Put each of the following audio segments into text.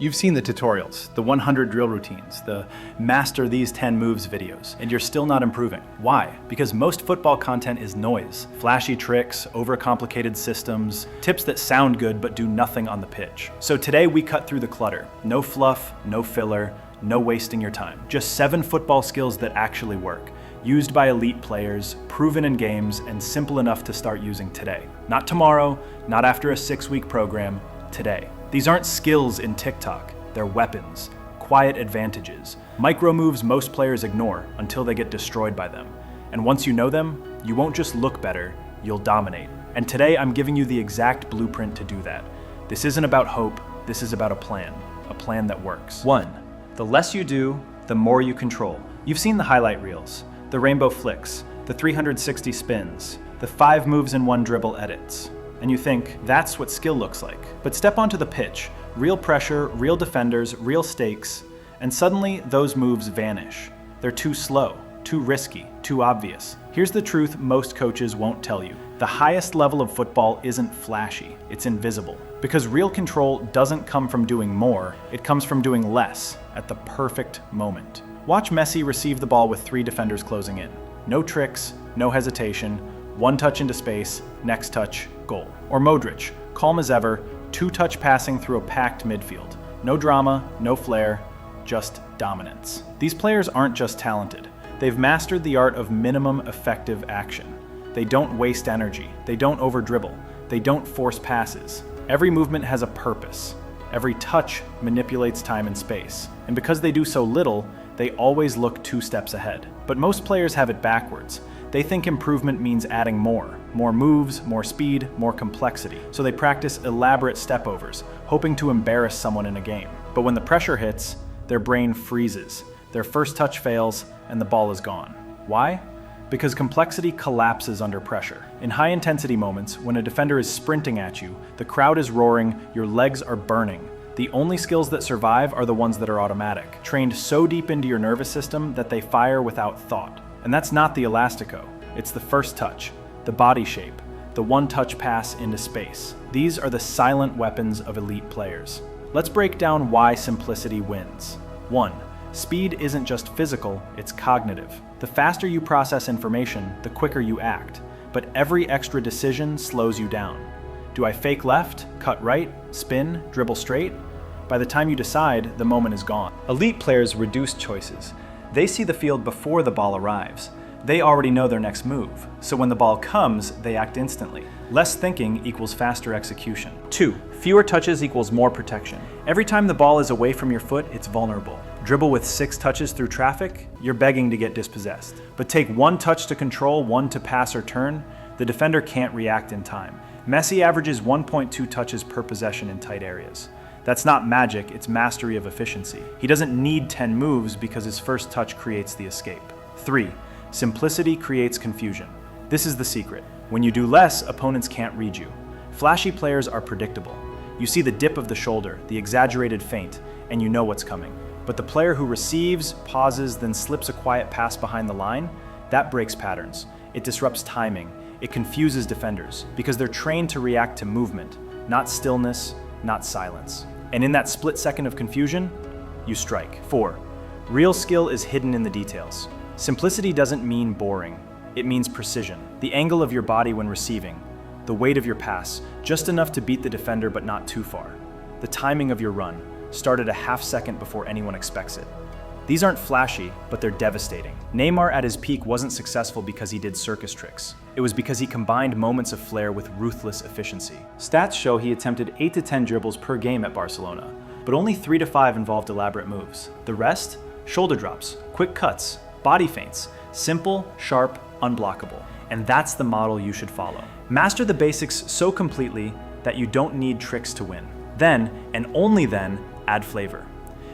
You've seen the tutorials, the 100 drill routines, the master these 10 moves videos, and you're still not improving. Why? Because most football content is noise. Flashy tricks, overcomplicated systems, tips that sound good but do nothing on the pitch. So today we cut through the clutter. No fluff, no filler, no wasting your time. Just 7 football skills that actually work, used by elite players, proven in games, and simple enough to start using today. Not tomorrow, not after a 6-week program, today. These aren't skills in TikTok, they're weapons, quiet advantages, micro moves most players ignore until they get destroyed by them. And once you know them, you won't just look better, you'll dominate. And today I'm giving you the exact blueprint to do that. This isn't about hope, this is about a plan that works. 1. The less you do, the more you control. You've seen the highlight reels, the rainbow flicks, the 360 spins, the 5 moves in 1 dribble edits. And you think, that's what skill looks like. But step onto the pitch, real pressure, real defenders, real stakes, and suddenly those moves vanish. They're too slow, too risky, too obvious. Here's the truth most coaches won't tell you. The highest level of football isn't flashy, it's invisible. Because real control doesn't come from doing more, it comes from doing less at the perfect moment. Watch Messi receive the ball with 3 defenders closing in. No tricks, no hesitation, 1 touch into space, next touch, goal. Or Modric, calm as ever, 2-touch passing through a packed midfield. No drama, no flair, just dominance. These players aren't just talented. They've mastered the art of minimum effective action. They don't waste energy. They don't over-dribble. They don't force passes. Every movement has a purpose. Every touch manipulates time and space. And because they do so little, they always look 2 steps ahead. But most players have it backwards. They think improvement means adding more moves, more speed, more complexity. So they practice elaborate stepovers, hoping to embarrass someone in a game. But when the pressure hits, their brain freezes, their first touch fails, and the ball is gone. Why? Because complexity collapses under pressure. In high-intensity moments, when a defender is sprinting at you, the crowd is roaring, your legs are burning. The only skills that survive are the ones that are automatic, trained so deep into your nervous system that they fire without thought. And that's not the elastico, it's the first touch, the body shape, the 1-touch pass into space. These are the silent weapons of elite players. Let's break down why simplicity wins. 1. Speed isn't just physical, it's cognitive. The faster you process information, the quicker you act. But every extra decision slows you down. Do I fake left, cut right, spin, dribble straight? By the time you decide, the moment is gone. Elite players reduce choices. They see the field before the ball arrives. They already know their next move, so when the ball comes, they act instantly. Less thinking equals faster execution. 2. Fewer touches equals more protection. Every time the ball is away from your foot, it's vulnerable. Dribble with 6 touches through traffic, you're begging to get dispossessed. But take 1 touch to control, 1 to pass or turn, the defender can't react in time. Messi averages 1.2 touches per possession in tight areas. That's not magic, it's mastery of efficiency. He doesn't need 10 moves because his first touch creates the escape. 3. Simplicity creates confusion. This is the secret. When you do less, opponents can't read you. Flashy players are predictable. You see the dip of the shoulder, the exaggerated feint, and you know what's coming. But the player who receives, pauses, then slips a quiet pass behind the line, that breaks patterns. It disrupts timing. It confuses defenders because they're trained to react to movement, not stillness, not silence. And in that split second of confusion, you strike. 4. Real skill is hidden in the details. Simplicity doesn't mean boring. It means precision. The angle of your body when receiving, the weight of your pass, just enough to beat the defender but not too far. The timing of your run, started a half second before anyone expects it. These aren't flashy, but they're devastating. Neymar at his peak wasn't successful because he did circus tricks. It was because he combined moments of flair with ruthless efficiency. Stats show he attempted 8 to 10 dribbles per game at Barcelona, but only 3 to 5 involved elaborate moves. The rest? Shoulder drops, quick cuts, body feints, simple, sharp, unblockable. And that's the model you should follow. Master the basics so completely that you don't need tricks to win. Then, and only then, add flavor.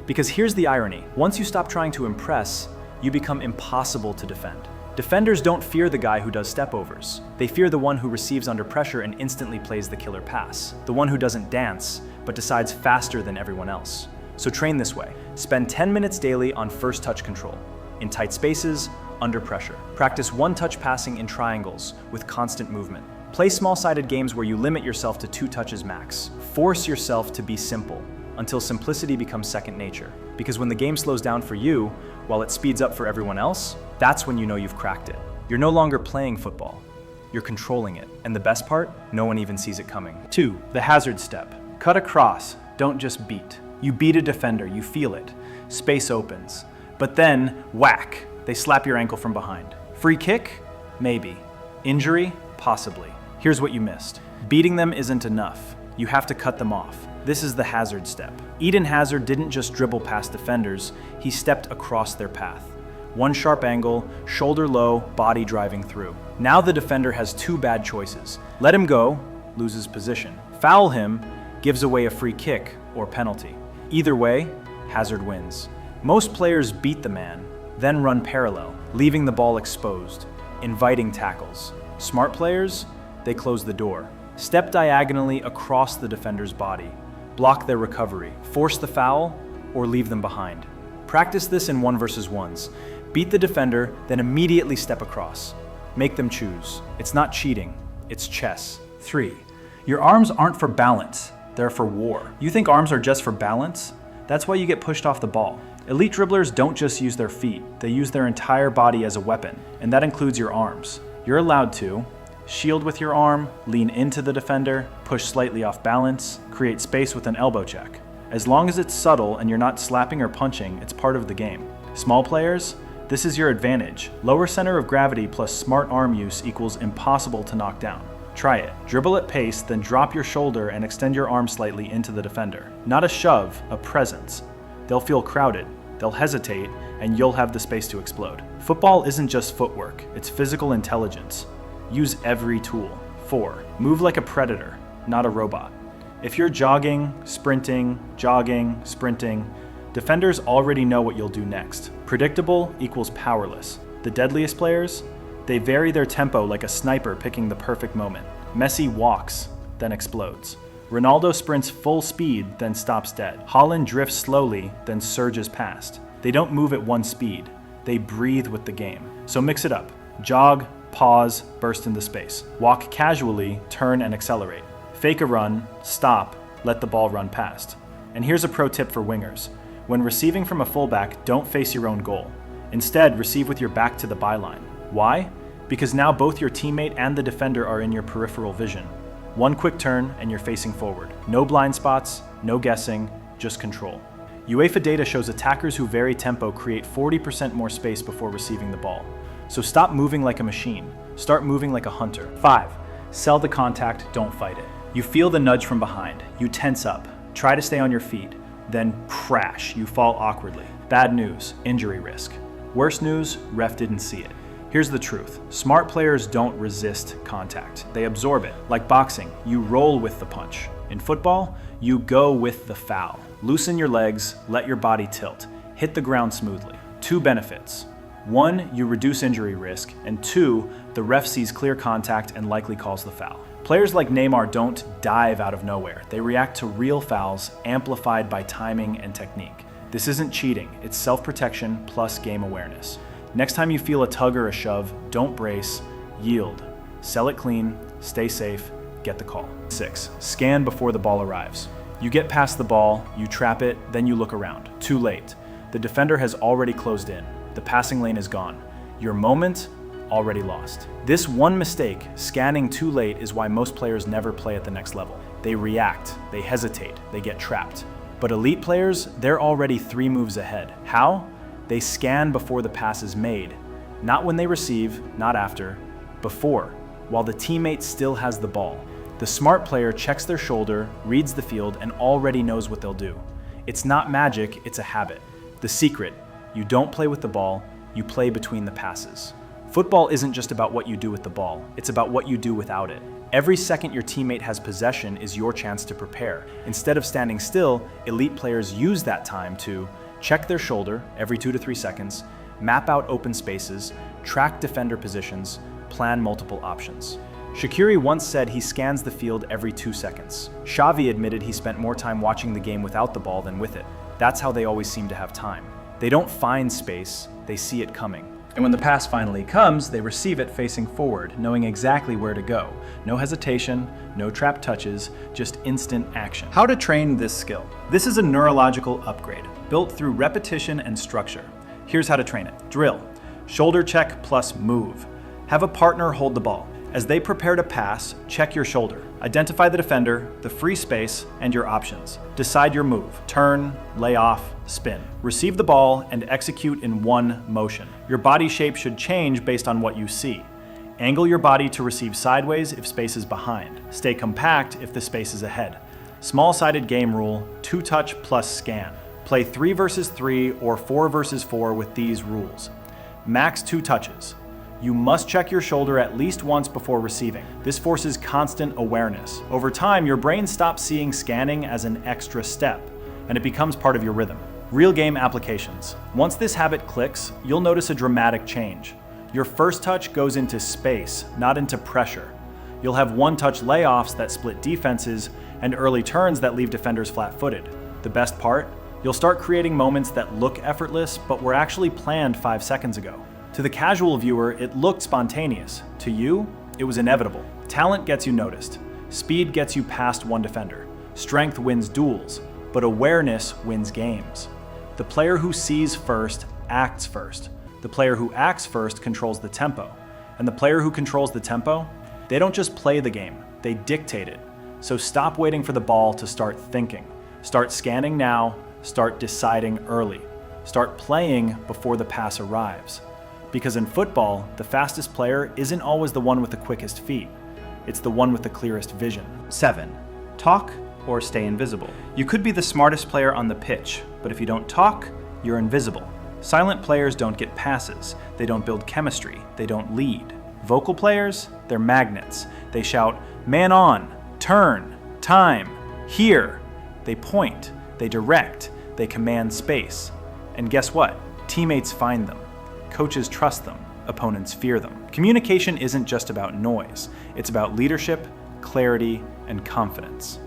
Because here's the irony, once you stop trying to impress, you become impossible to defend. Defenders don't fear the guy who does stepovers. They fear the one who receives under pressure and instantly plays the killer pass. The one who doesn't dance, but decides faster than everyone else. So train this way. Spend 10 minutes daily on first touch control. In tight spaces, under pressure. Practice 1-touch passing in triangles with constant movement. Play small-sided games where you limit yourself to 2 touches max. Force yourself to be simple. until simplicity becomes second nature. Because when the game slows down for you, while it speeds up for everyone else, that's when you know you've cracked it. You're no longer playing football. You're controlling it. And the best part, no one even sees it coming. 2. The hazard step. Cut across, don't just beat. You beat a defender, you feel it. Space opens. But then, whack, they slap your ankle from behind. Free kick? Maybe. Injury? Possibly. Here's what you missed. Beating them isn't enough. You have to cut them off. This is the hazard step. Eden Hazard didn't just dribble past defenders, he stepped across their path. One sharp angle, shoulder low, body driving through. Now the defender has two bad choices. Let him go, loses position. Foul him, gives away a free kick or penalty. Either way, Hazard wins. Most players beat the man, then run parallel, leaving the ball exposed, inviting tackles. Smart players, they close the door. Step diagonally across the defender's body, block their recovery, force the foul, or leave them behind. Practice this in 1v1s. Beat the defender, then immediately step across. Make them choose. It's not cheating, it's chess. 3. Your arms aren't for balance, they're for war. You think arms are just for balance? That's why you get pushed off the ball. Elite dribblers don't just use their feet, they use their entire body as a weapon, and that includes your arms. You're allowed to shield with your arm, lean into the defender, push slightly off balance, create space with an elbow check. As long as it's subtle and you're not slapping or punching, it's part of the game. Small players, this is your advantage. Lower center of gravity plus smart arm use equals impossible to knock down. Try it. Dribble at pace, then drop your shoulder and extend your arm slightly into the defender. Not a shove, a presence. They'll feel crowded, they'll hesitate, and you'll have the space to explode. Football isn't just footwork, it's physical intelligence. Use every tool. 4. Move like a predator, not a robot. If you're jogging, sprinting, defenders already know what you'll do next. Predictable equals powerless. The deadliest players, they vary their tempo like a sniper picking the perfect moment. Messi walks, then explodes. Ronaldo sprints full speed, then stops dead. Haaland drifts slowly, then surges past. They don't move at one speed. They breathe with the game. So mix it up. Jog, pause, burst into space. Walk casually, turn and accelerate. Fake a run, stop, let the ball run past. And here's a pro tip for wingers. When receiving from a fullback, don't face your own goal. Instead, receive with your back to the byline. Why? Because now both your teammate and the defender are in your peripheral vision. One quick turn and you're facing forward. No blind spots, no guessing, just control. UEFA data shows attackers who vary tempo create 40% more space before receiving the ball. So stop moving like a machine. Start moving like a hunter. 5. Sell the contact, don't fight it. You feel the nudge from behind. You tense up. Try to stay on your feet. Then crash, you fall awkwardly. Bad news, injury risk. Worst news, ref didn't see it. Here's the truth. Smart players don't resist contact. They absorb it. Like boxing, you roll with the punch. In football, you go with the foul. Loosen your legs, let your body tilt. Hit the ground smoothly. 2 benefits. 1, you reduce injury risk, and 2, the ref sees clear contact and likely calls the foul. Players like Neymar don't dive out of nowhere. They react to real fouls amplified by timing and technique. This isn't cheating, it's self-protection plus game awareness. Next time you feel a tug or a shove, don't brace, yield. Sell it clean, stay safe, get the call. 6, scan before the ball arrives. You get past the ball, you trap it, then you look around. Too late. The defender has already closed in. The passing lane is gone. Your moment, already lost. This one mistake, scanning too late, is why most players never play at the next level. They react, they hesitate, they get trapped. But elite players, they're already 3 moves ahead. How? They scan before the pass is made. Not when they receive, not after, before, while the teammate still has the ball. The smart player checks their shoulder, reads the field, and already knows what they'll do. It's not magic, it's a habit. The secret, you don't play with the ball, you play between the passes. Football isn't just about what you do with the ball, it's about what you do without it. Every second your teammate has possession is your chance to prepare. Instead of standing still, elite players use that time to check their shoulder every 2 to 3 seconds, map out open spaces, track defender positions, plan multiple options. Shaqiri once said he scans the field every 2 seconds. Xavi admitted he spent more time watching the game without the ball than with it. That's how they always seem to have time. They don't find space, they see it coming. And when the pass finally comes, they receive it facing forward, knowing exactly where to go. No hesitation, no trap touches, just instant action. How to train this skill. This is a neurological upgrade, built through repetition and structure. Here's how to train it. Drill. Shoulder check plus move. Have a partner hold the ball. As they prepare to pass, check your shoulder. Identify the defender, the free space, and your options. Decide your move. Turn, lay off, spin. Receive the ball and execute in one motion. Your body shape should change based on what you see. Angle your body to receive sideways if space is behind. Stay compact if the space is ahead. Small-sided game rule, 2-touch plus scan. Play 3 versus 3 or 4 versus 4 with these rules. Max 2 touches. You must check your shoulder at least once before receiving. This forces constant awareness. Over time, your brain stops seeing scanning as an extra step, and it becomes part of your rhythm. Real game applications. Once this habit clicks, you'll notice a dramatic change. Your first touch goes into space, not into pressure. You'll have one-touch layoffs that split defenses and early turns that leave defenders flat-footed. The best part? You'll start creating moments that look effortless, but were actually planned 5 seconds ago. To the casual viewer, it looked spontaneous. To you, it was inevitable. Talent gets you noticed. Speed gets you past one defender. Strength wins duels, but awareness wins games. The player who sees first acts first. The player who acts first controls the tempo. And the player who controls the tempo, they don't just play the game, they dictate it. So stop waiting for the ball to start thinking. Start scanning now, start deciding early. Start playing before the pass arrives. Because in football, the fastest player isn't always the one with the quickest feet. It's the one with the clearest vision. 7. Talk or stay invisible. You could be the smartest player on the pitch, but if you don't talk, you're invisible. Silent players don't get passes. They don't build chemistry. They don't lead. Vocal players, they're magnets. They shout, "Man on, turn, time, here." They point, they direct, they command space. And guess what? Teammates find them. Coaches trust them, opponents fear them. Communication isn't just about noise, it's about leadership, clarity, and confidence.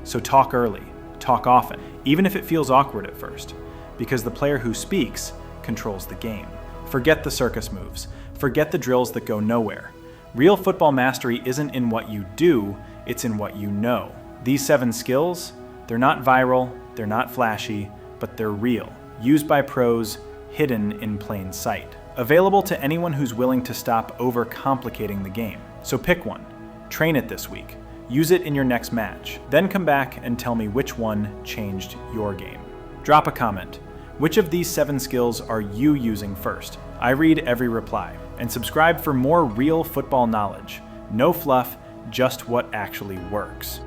So talk early, talk often, even if it feels awkward at first, because the player who speaks controls the game. Forget the circus moves, forget the drills that go nowhere. Real football mastery isn't in what you do, it's in what you know. These 7 skills, they're not viral, they're not flashy, but they're real, used by pros, hidden in plain sight. Available to anyone who's willing to stop overcomplicating the game. So pick one, train it this week, use it in your next match, then come back and tell me which one changed your game. Drop a comment. Which of these 7 skills are you using first? I read every reply. And subscribe for more real football knowledge. No fluff, just what actually works.